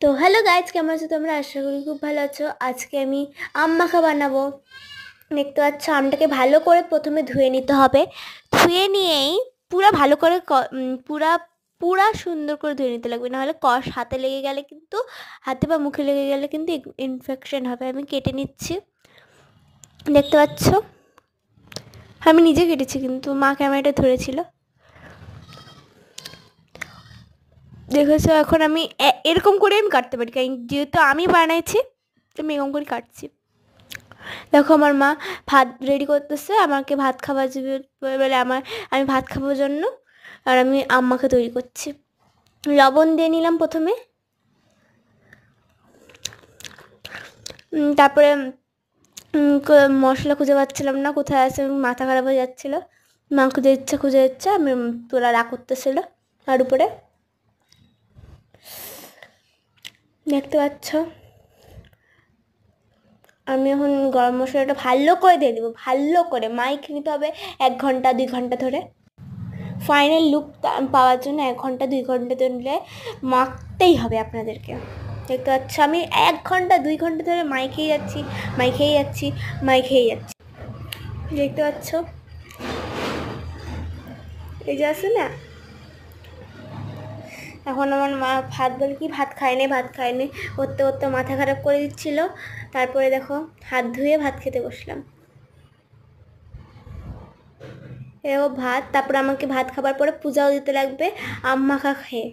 তো hello guys, কেমন আছো তোমরা? আশা করি খুব ভালো আছো। আজকে আমি আম মাখা বানাবো। দেখতে পাচ্ছ, আমটাকে ভালো করে প্রথমে ধুয়ে নিতে হবে। ধুয়ে নিয়েই পুরা ভালো করে পুরা পুরা সুন্দর করে ধুয়ে নিতে লাগবে, নাহলে কষ হাতে লেগে গেলে কিন্তু, হাতে বা মুখে লেগে গেলে কিন্তু ইনফেকশন হবে। আমি কেটে নিচ্ছি, দেখতে পাচ্ছ আমি নিজে কেটেছি, কিন্তু মা ক্যামেরাটা ধরেছিল, দেখেছো। এখন আমি এরকম করে আমি কাটতে পারি, কারণ যেহেতু আমি বানাইছি আমি এরকম করে কাটছি। দেখো, আমার মা ভাত রেডি করতেছে, আমাকে ভাত খাওয়া যাবে বলে আমি ভাত খাবার জন্য, আর আমি আম্মাকে তৈরি করছি। লবণ দিয়ে নিলাম প্রথমে, তারপরে মশলা খুঁজে পাচ্ছিলাম না, কোথায় আছে, মাথা খারাপ হয়ে যাচ্ছিলো। মা খুঁজে ইচ্ছা আমি তোরা রাগ করতেছিল আর উপরে, দেখতে পাচ্ছ। আমি এখন গরম মশলাটা ভালো করে দিয়ে দেবো, ভালো করে মাইকে নিতে হবে 1 ঘন্টা 2 ঘন্টা ধরে। ফাইনাল লুক পাওয়ার জন্য 1 ঘন্টা 2 ঘন্টা ধরে মাখতেই হবে আপনাদেরকে। দেখতে পাচ্ছ আমি 1 ঘন্টা 2 ঘন্টা ধরে মাইকেই যাচ্ছি, দেখতে পাচ্ছ। এই যে আছে না, এখন আমার মা ভাত বলে কি ভাত খায়নি করতে করতে মাথা খারাপ করে দিচ্ছিল। তারপরে দেখো, হাত ধুয়ে ভাত খেতে বসলাম। এও ভাত, তারপরে আমাকে ভাত খাবার পরে পূজাও দিতে লাগবে আম মাখা খেয়ে,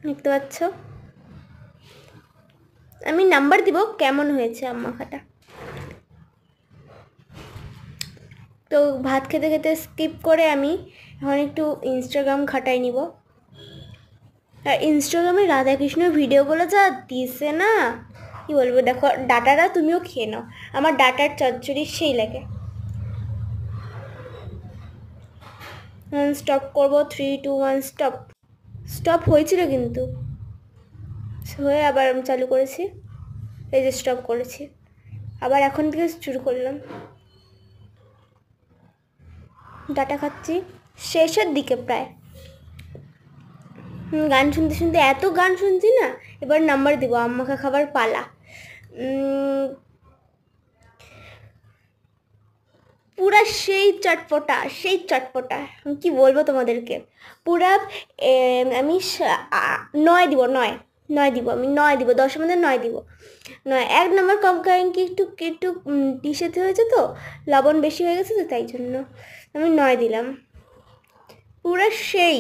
দেখতে পাচ্ছ। আমি নাম্বার দিব কেমন হয়েছে আম মাখাটা। তো ভাত খেতে খেতে স্কিপ করে আমি এখন একটু ইনস্টাগ্রাম ঘাটাই নিব। আর ইনস্টাগ্রামে রাধাকৃষ্ণ ভিডিওগুলো যা দিছে না, কি বলবো। দেখো, ডাটাটা তুমিও খেয়ে নাও, আমার ডাটার চচ্চড়ি সেই লাগে। স্টপ করবো, 3 2 1 স্টপ। স্টপ হয়েছিল কিন্তু, হয়ে আবার আমি চালু করেছি, এই যে স্টপ করেছি, আবার এখন থেকে শুরু করলাম। ডাটা খাচ্ছি, শেষের দিকে প্রায়। গান শুনতে শুনতে এত গান শুনছি না, এবার নাম্বার দিব। আম্মাকে খাবার পালা। পুরা সেই চটপটা কি বলবো তোমাদেরকে। পুরা আমি 9 দিব, 9 দিব, আমি 9 দিব, 10-এর মধ্যে 9 দিব। 9, 1 নম্বর কম, কারণ কি একটু একটু ডিশেতে হয়েছে তো, লবণ বেশি হয়ে গেছে তো, তাই জন্য আমি 9 দিলাম। পুরা সেই